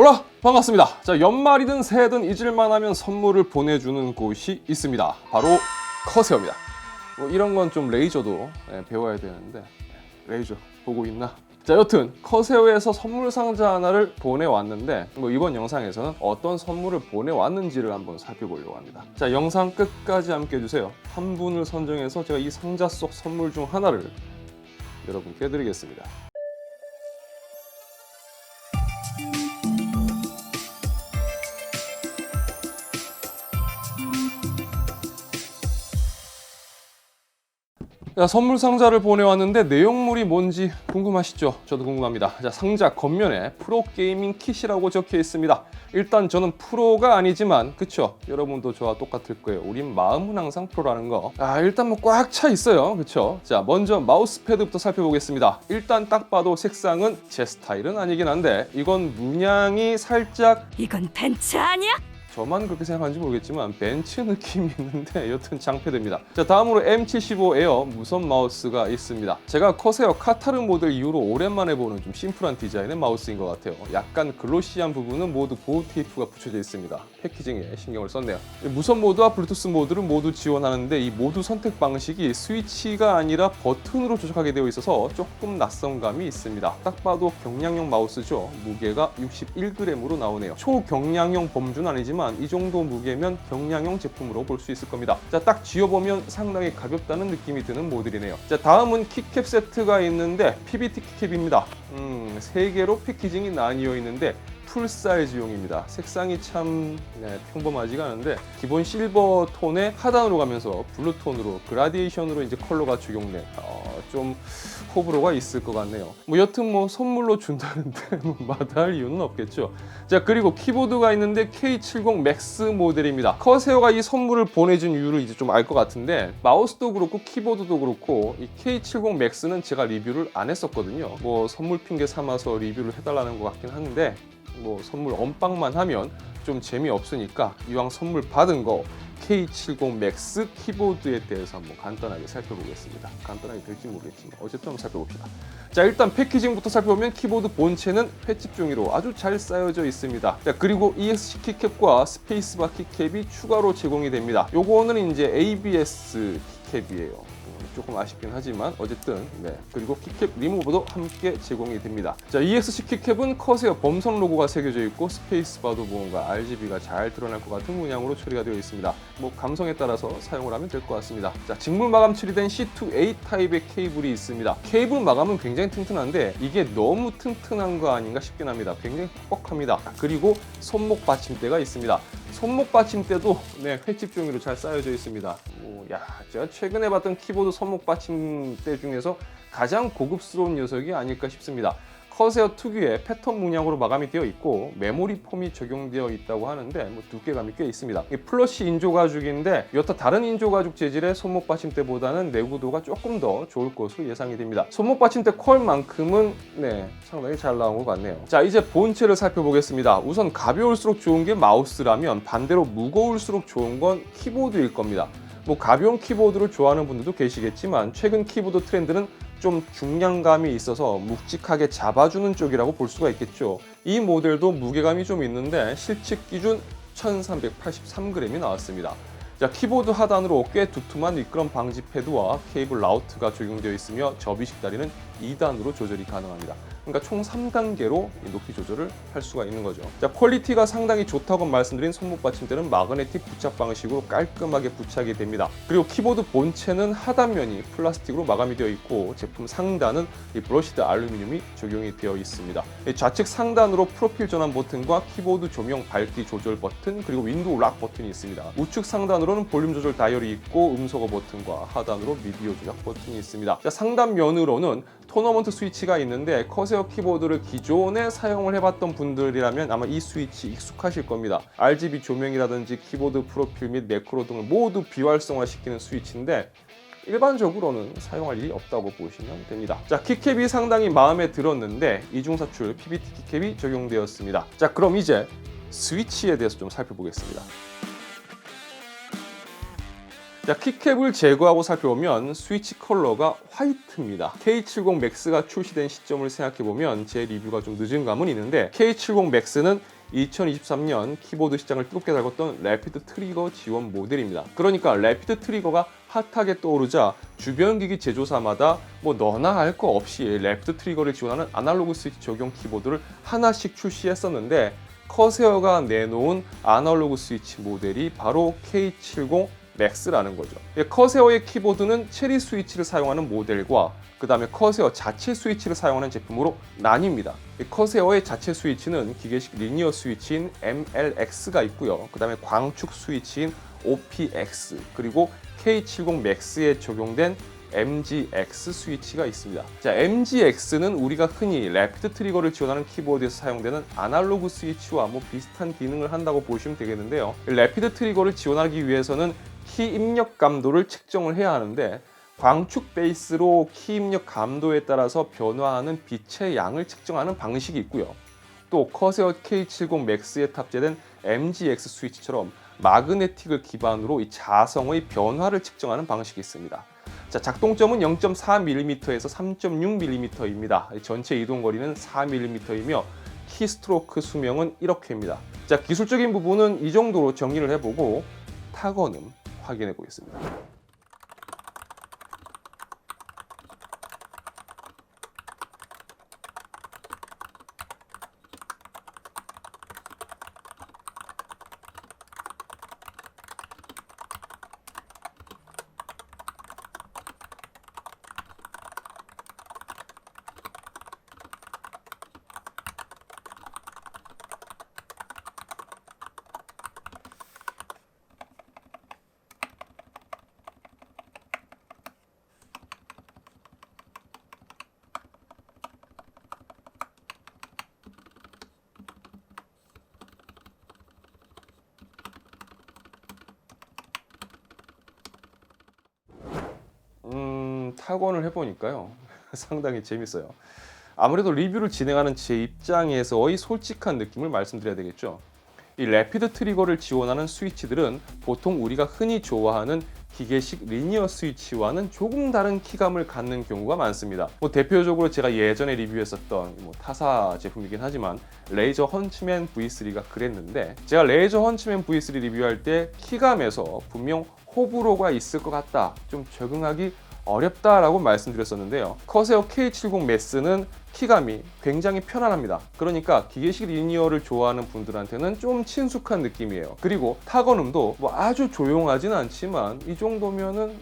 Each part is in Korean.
올라 반갑습니다. 자, 연말이든 새해든 잊을만 하면 선물을 보내주는 곳이 있습니다. 바로 커세어입니다. 뭐 이런 건 좀 레이저도 배워야 되는데 레이저 보고 있나? 자, 여튼 커세어에서 선물 상자 하나를 보내왔는데 뭐 이번 영상에서는 어떤 선물을 보내왔는지를 한번 살펴보려고 합니다. 자, 영상 끝까지 함께 해주세요. 한 분을 선정해서 제가 이 상자 속 선물 중 하나를 여러분께 드리겠습니다. 자, 선물 상자를 보내왔는데 내용물이 뭔지 궁금하시죠? 저도 궁금합니다. 자, 상자 겉면에 프로게이밍 킷이라고 적혀 있습니다. 일단 저는 프로가 아니지만 그쵸? 여러분도 저와 똑같을 거예요. 우린 마음은 항상 프로라는 거. 일단 뭐 꽉 차 있어요. 그쵸? 자, 먼저 마우스패드부터 살펴보겠습니다. 일단 딱 봐도 색상은 제 스타일은 아니긴 한데 이건 문양이 살짝 이건 벤츠 아니야? 저만 그렇게 생각하는지 모르겠지만 벤츠 느낌이 있는데 여튼 장패됩니다. 자, 다음으로 M75 에어 무선 마우스가 있습니다. 제가 커세어 카타르 모델 이후로 오랜만에 보는 좀 심플한 디자인의 마우스인 것 같아요. 약간 글로시한 부분은 모두 보호 테이프가 붙여져 있습니다. 패키징에 신경을 썼네요. 무선 모드와 블루투스 모드를 모두 지원하는데 이 모두 선택 방식이 스위치가 아니라 버튼으로 조작하게 되어 있어서 조금 낯선 감이 있습니다. 딱 봐도 경량형 마우스죠. 무게가 61g으로 나오네요. 초경량형 범주는 아니지만 이 정도 무게면 경량형 제품으로 볼 수 있을 겁니다. 자, 딱 쥐어보면 상당히 가볍다는 느낌이 드는 모델이네요. 자, 다음은 키캡 세트가 있는데 PBT 키캡입니다. 3개로 패키징이 나뉘어 있는데 풀 사이즈용입니다. 색상이 참 평범하지가 않은데 기본 실버 톤에 하단으로 가면서 블루 톤으로 그라디에이션으로 이제 컬러가 적용된 좀 호불호가 있을 것 같네요. 뭐 여튼 뭐 선물로 준다는데 뭐 마다할 이유는 없겠죠. 자, 그리고 키보드가 있는데 K70 맥스 모델입니다. 커세어가 이 선물을 보내준 이유를 이제 좀 알 것 같은데 마우스도 그렇고 키보드도 그렇고 이 K70 맥스는 제가 리뷰를 안 했었거든요. 뭐 선물 핑계 삼아서 리뷰를 해달라는 것 같긴 한데 뭐 선물 언빵만 하면 좀 재미없으니까 이왕 선물 받은 거 K70 맥스 키보드에 대해서 한번 간단하게 살펴보겠습니다. 간단하게 될지 모르겠지만 어쨌든 한번 살펴봅시다. 자, 일단 패키징부터 살펴보면 키보드 본체는 횟집 종이로 아주 잘 쌓여져 있습니다. 자, 그리고 ESC 키캡과 스페이스바 키캡이 추가로 제공이 됩니다. 요거는 이제 ABS 키캡이에요. 조금 아쉽긴 하지만 어쨌든 그리고 키캡 리무버도 함께 제공이 됩니다. 자, ESC 키캡은 커세어 범선 로고가 새겨져 있고 스페이스바도 뭔가 RGB가 잘 드러날 것 같은 문양으로 처리가 되어 있습니다. 뭐 감성에 따라서 사용을 하면 될 것 같습니다. 자, 직물 마감 처리된 C2A 타입의 케이블이 있습니다. 케이블 마감은 굉장히 튼튼한데 이게 너무 튼튼한 거 아닌가 싶긴 합니다. 굉장히 뻑뻑합니다. 그리고 손목 받침대가 있습니다. 손목 받침대도 횟집 종이로 잘 쌓여져 있습니다. 제가 최근에 봤던 키보드 손목 받침대 중에서 가장 고급스러운 녀석이 아닐까 싶습니다. 커세어 특유의 패턴 문양으로 마감이 되어 있고 메모리 폼이 적용되어 있다고 하는데 뭐 두께감이 꽤 있습니다. 이 플러시 인조 가죽인데 여타 다른 인조 가죽 재질의 손목 받침대보다는 내구도가 조금 더 좋을 것으로 예상이 됩니다. 손목 받침대 컬만큼은 상당히 잘 나온 것 같네요. 자, 이제 본체를 살펴보겠습니다. 우선 가벼울수록 좋은 게 마우스라면 반대로 무거울수록 좋은 건 키보드일 겁니다. 뭐 가벼운 키보드를 좋아하는 분들도 계시겠지만 최근 키보드 트렌드는 좀 중량감이 있어서 묵직하게 잡아주는 쪽이라고 볼 수가 있겠죠. 이 모델도 무게감이 좀 있는데 실측 기준 1383g이 나왔습니다. 자, 키보드 하단으로 꽤 두툼한 미끄럼 방지 패드와 케이블 라우트가 적용되어 있으며 접이식 다리는 2단으로 조절이 가능합니다. 그러니까 총 3단계로 높이 조절을 할 수가 있는 거죠. 자, 퀄리티가 상당히 좋다고 말씀드린 손목 받침대는 마그네틱 부착 방식으로 깔끔하게 부착이 됩니다. 그리고 키보드 본체는 하단면이 플라스틱으로 마감이 되어 있고 제품 상단은 이 브러시드 알루미늄이 적용이 되어 있습니다. 좌측 상단으로 프로필 전환 버튼과 키보드 조명 밝기 조절 버튼 그리고 윈도우 락 버튼이 있습니다. 우측 상단으로는 볼륨 조절 다이얼이 있고 음소거 버튼과 하단으로 미디어 조작 버튼이 있습니다. 자, 상단면으로는 토너먼트 스위치가 있는데 커세어 키보드를 기존에 사용을 해봤던 분들이라면 아마 이 스위치 익숙하실 겁니다. RGB 조명이라든지 키보드 프로필 및 매크로 등을 모두 비활성화시키는 스위치인데 일반적으로는 사용할 일이 없다고 보시면 됩니다. 자, 키캡이 상당히 마음에 들었는데 이중사출 PBT 키캡이 적용되었습니다. 자, 그럼 이제 스위치에 대해서 좀 살펴보겠습니다. 자, 키캡을 제거하고 살펴보면 스위치 컬러가 화이트입니다. K70 맥스가 출시된 시점을 생각해보면 제 리뷰가 좀 늦은 감은 있는데 K70 맥스는 2023년 키보드 시장을 뜨겁게 달궜던 래피드 트리거 지원 모델입니다. 그러니까 래피드 트리거가 핫하게 떠오르자 주변 기기 제조사마다 뭐 너나 할 거 없이 래피드 트리거를 지원하는 아날로그 스위치 적용 키보드를 하나씩 출시했었는데 커세어가 내놓은 아날로그 스위치 모델이 바로 K70 맥스라는 거죠. 커세어의 키보드는 체리 스위치를 사용하는 모델과 그 다음에 커세어 자체 스위치를 사용하는 제품으로 나뉩니다. 커세어의 자체 스위치는 기계식 리니어 스위치인 MLX가 있고요. 그 다음에 광축 스위치인 OPX 그리고 K70 맥스에 적용된 MGX 스위치가 있습니다. 자, MGX는 우리가 흔히 래피드 트리거를 지원하는 키보드에서 사용되는 아날로그 스위치와 뭐 비슷한 기능을 한다고 보시면 되겠는데요. 래피드 트리거를 지원하기 위해서는 키 입력 감도를 측정을 해야 하는데 광축 베이스로 키 입력 감도에 따라서 변화하는 빛의 양을 측정하는 방식이 있고요. 또 커세어 K70 맥스에 탑재된 MGX 스위치처럼 마그네틱을 기반으로 이 자성의 변화를 측정하는 방식이 있습니다. 자, 작동점은 0.4mm에서 3.6mm입니다. 전체 이동 거리는 4mm이며 키스트로크 수명은 1억회입니다. 자, 기술적인 부분은 이 정도로 정리를 해보고 타건음 확인해 보겠습니다. 타건을 해보니까요 상당히 재밌어요. 아무래도 리뷰를 진행하는 제 입장에서의 솔직한 느낌을 말씀드려야 되겠죠. 이 래피드 트리거를 지원하는 스위치들은 보통 우리가 흔히 좋아하는 기계식 리니어 스위치와는 조금 다른 키감을 갖는 경우가 많습니다. 뭐 대표적으로 제가 예전에 리뷰했었던 타사 제품이긴 하지만 레이저 헌츠맨 V3가 그랬는데, 제가 레이저 헌츠맨 V3 리뷰할 때 키감에서 분명 호불호가 있을 것 같다, 좀 적응하기 어렵다라고 말씀드렸었는데요. 커세어 K70 맥스는 키감이 굉장히 편안합니다. 그러니까 기계식 리니어를 좋아하는 분들한테는 좀 친숙한 느낌이에요. 그리고 타건음도 뭐 아주 조용하진 않지만 이 정도면은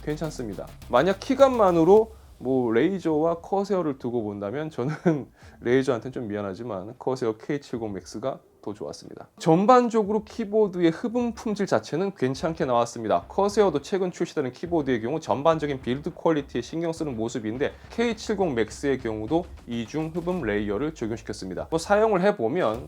괜찮습니다. 만약 키감만으로 뭐 레이저와 커세어를 두고 본다면 저는 레이저한테는 좀 미안하지만 커세어 K70 맥스가 더 좋았습니다. 전반적으로 키보드의 흡음 품질 자체는 괜찮게 나왔습니다. 커세어도 최근 출시되는 키보드의 경우 전반적인 빌드 퀄리티에 신경 쓰는 모습인데 K70 맥스의 경우도 이중 흡음 레이어를 적용시켰습니다. 사용을 해보면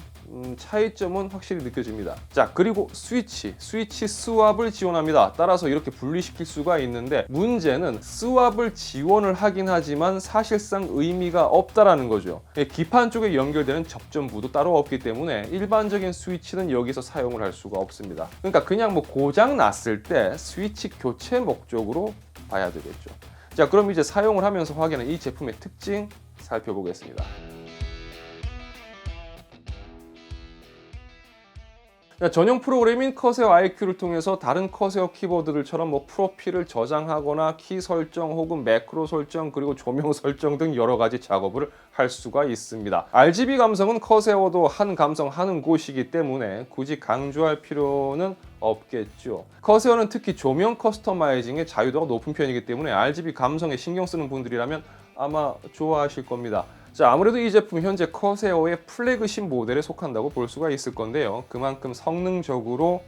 차이점은 확실히 느껴집니다. 자, 그리고 스위치 스왑을 지원합니다. 따라서 이렇게 분리시킬 수가 있는데 문제는 스왑을 지원을 하긴 하지만 사실상 의미가 없다라는 거죠. 기판 쪽에 연결되는 접점부도 따로 없기 때문에 일반적인 스위치는 여기서 사용을 할 수가 없습니다. 그러니까 그냥 뭐 고장 났을 때 스위치 교체 목적으로 봐야 되겠죠. 자, 그럼 이제 사용을 하면서 확인한 이 제품의 특징 살펴보겠습니다. 전용 프로그램인 커세어 IQ를 통해서 다른 커세어 키보드들처럼 뭐 프로필을 저장하거나 키 설정 혹은 매크로 설정 그리고 조명 설정 등 여러 가지 작업을 할 수가 있습니다. RGB 감성은 커세어도 한 감성 하는 곳이기 때문에 굳이 강조할 필요는 없겠죠. 커세어는 특히 조명 커스터마이징의 자유도가 높은 편이기 때문에 RGB 감성에 신경 쓰는 분들이라면 아마 좋아하실 겁니다. 자, 아무래도 이 제품 현재 커세어의 플래그십 모델에 속한다고 볼 수가 있을 건데요. 그만큼 성능적으로는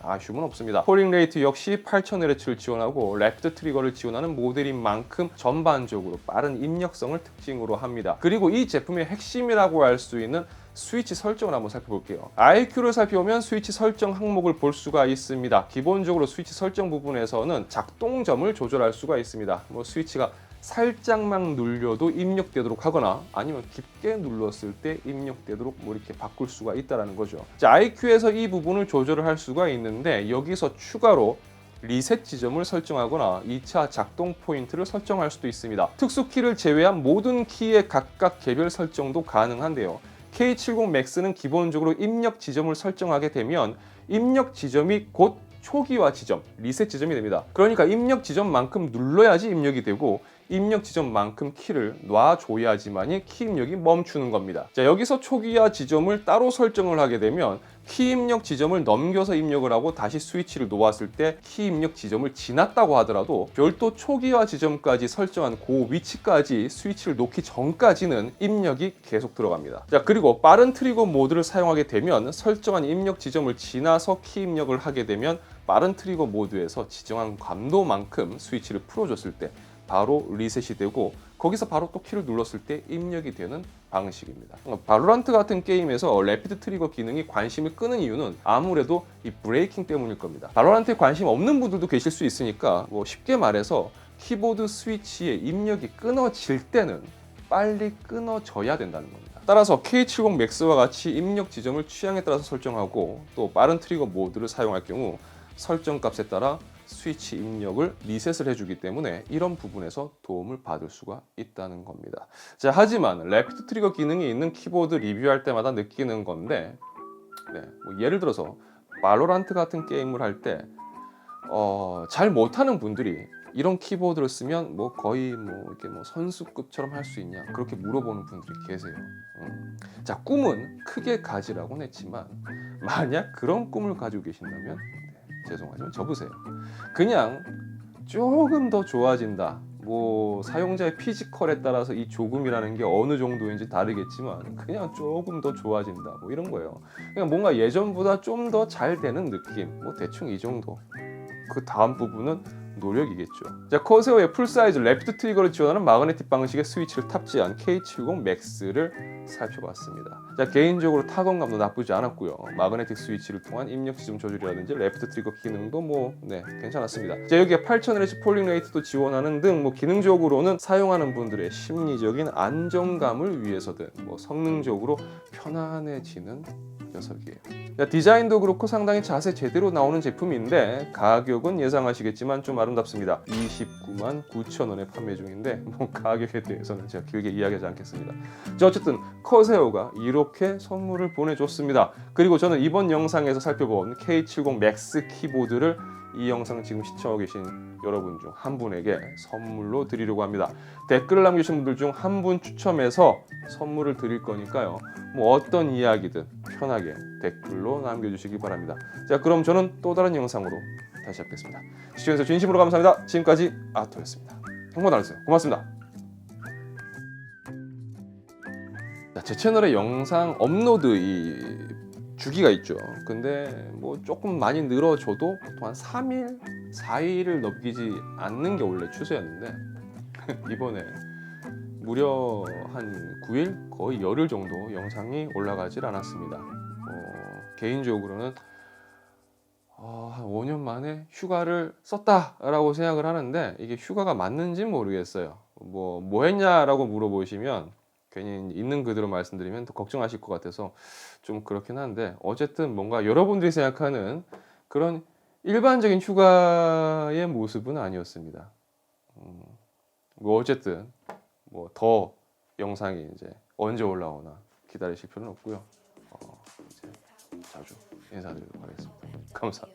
아쉬움은 없습니다. 폴링 레이트 역시 8000Hz를 지원하고 래피드 트리거를 지원하는 모델인 만큼 전반적으로 빠른 입력성을 특징으로 합니다. 그리고 이 제품의 핵심이라고 할 수 있는 스위치 설정을 한번 살펴볼게요. IQ를 살펴보면 스위치 설정 항목을 볼 수가 있습니다. 기본적으로 스위치 설정 부분에서는 작동점을 조절할 수가 있습니다. 스위치가 살짝만 눌려도 입력되도록 하거나 아니면 깊게 눌렀을 때 입력되도록 이렇게 바꿀 수가 있다는 거죠. 자, IQ에서 이 부분을 조절을 할 수가 있는데 여기서 추가로 리셋 지점을 설정하거나 2차 작동 포인트를 설정할 수도 있습니다. 특수 키를 제외한 모든 키의 각각 개별 설정도 가능한데요. K70 Max는 기본적으로 입력 지점을 설정하게 되면 입력 지점이 곧 초기화 지점, 리셋 지점이 됩니다. 그러니까 입력 지점만큼 눌러야지 입력이 되고 입력 지점만큼 키를 놔줘야지만이 키 입력이 멈추는 겁니다. 자, 여기서 초기화 지점을 따로 설정을 하게 되면 키 입력 지점을 넘겨서 입력을 하고 다시 스위치를 놓았을 때 키 입력 지점을 지났다고 하더라도 별도 초기화 지점까지 설정한 그 위치까지 스위치를 놓기 전까지는 입력이 계속 들어갑니다. 자, 그리고 빠른 트리거 모드를 사용하게 되면 설정한 입력 지점을 지나서 키 입력을 하게 되면 빠른 트리거 모드에서 지정한 감도만큼 스위치를 풀어줬을 때 바로 리셋이 되고 거기서 바로 또 키를 눌렀을 때 입력이 되는 방식입니다. 발로란트 같은 게임에서 래피드 트리거 기능이 관심을 끄는 이유는 아무래도 이 브레이킹 때문일 겁니다. 발로란트에 관심 없는 분들도 계실 수 있으니까 쉽게 말해서 키보드 스위치의 입력이 끊어질 때는 빨리 끊어져야 된다는 겁니다. 따라서 K70 Max와 같이 입력 지점을 취향에 따라서 설정하고 또 빠른 트리거 모드를 사용할 경우 설정 값에 따라 스위치 입력을 리셋을 해주기 때문에 이런 부분에서 도움을 받을 수가 있다는 겁니다. 자, 하지만 래피드 트리거 기능이 있는 키보드 리뷰할 때마다 느끼는 건데 예를 들어서 발로란트 같은 게임을 할 때 잘 못하는 분들이 이런 키보드를 쓰면 거의 이렇게 선수급처럼 할 수 있냐 그렇게 물어보는 분들이 계세요. 자, 꿈은 크게 가지라고는 했지만 만약 그런 꿈을 가지고 계신다면 죄송하지만 접으세요. 그냥 조금 더 좋아진다. 사용자의 피지컬에 따라서 이 조금이라는 게 어느 정도인지 다르겠지만 그냥 조금 더 좋아진다. 이런 거예요. 그냥 뭔가 예전보다 좀 더 잘 되는 느낌. 대충 이 정도. 그 다음 부분은 노력이겠죠. 자, 커세어의 풀사이즈 래피드 트리거를 지원하는 마그네틱 방식의 스위치를 탑재한 K70 Max를 살펴봤습니다. 자, 개인적으로 타건감도 나쁘지 않았고요. 마그네틱 스위치를 통한 입력 지점 조절이라든지 래피드 트리거 기능도 괜찮았습니다. 자, 여기에 8000Hz 폴링 레이트도 지원하는 등 기능적으로는 사용하는 분들의 심리적인 안정감을 위해서든 성능적으로 편안해지는 녀석이에요. 자, 디자인도 그렇고 상당히 자세 제대로 나오는 제품인데 가격은 예상하시겠지만 좀 아름답습니다. 29만 9천 원에 판매 중인데 가격에 대해서는 제가 길게 이야기하지 않겠습니다. 자, 어쨌든 커세어가 이렇게 선물을 보내줬습니다. 그리고 저는 이번 영상에서 살펴본 K70 Max 키보드를 이 영상 지금 시청하고 계신 여러분 중 한 분에게 선물로 드리려고 합니다. 댓글을 남기신 분들 중 한 분 추첨해서 선물을 드릴 거니까요. 어떤 이야기든 편하게 댓글로 남겨주시기 바랍니다. 자, 그럼 저는 또 다른 영상으로 다시 뵙겠습니다. 시청해주셔서 진심으로 감사합니다. 지금까지 아토였습니다. 행복 나누세요. 고맙습니다. 자, 제 채널에 영상 업로드 주기가 있죠. 근데 조금 많이 늘어져도 보통 한 3일, 4일을 넘기지 않는 게 원래 추세였는데 이번에 무려 한 9일, 거의 열흘 정도 영상이 올라가질 않았습니다. 개인적으로는 한 5년 만에 휴가를 썼다라고 생각을 하는데 이게 휴가가 맞는지 모르겠어요. 뭐 했냐라고 물어보시면 괜히 있는 그대로 말씀드리면 더 걱정하실 것 같아서 좀 그렇긴 한데 어쨌든 뭔가 여러분들이 생각하는 그런 일반적인 휴가의 모습은 아니었습니다. 어쨌든 더 영상이 이제 언제 올라오나 기다리실 필요는 없고요. 이제 자주 인사드리도록 하겠습니다. 감사합니다.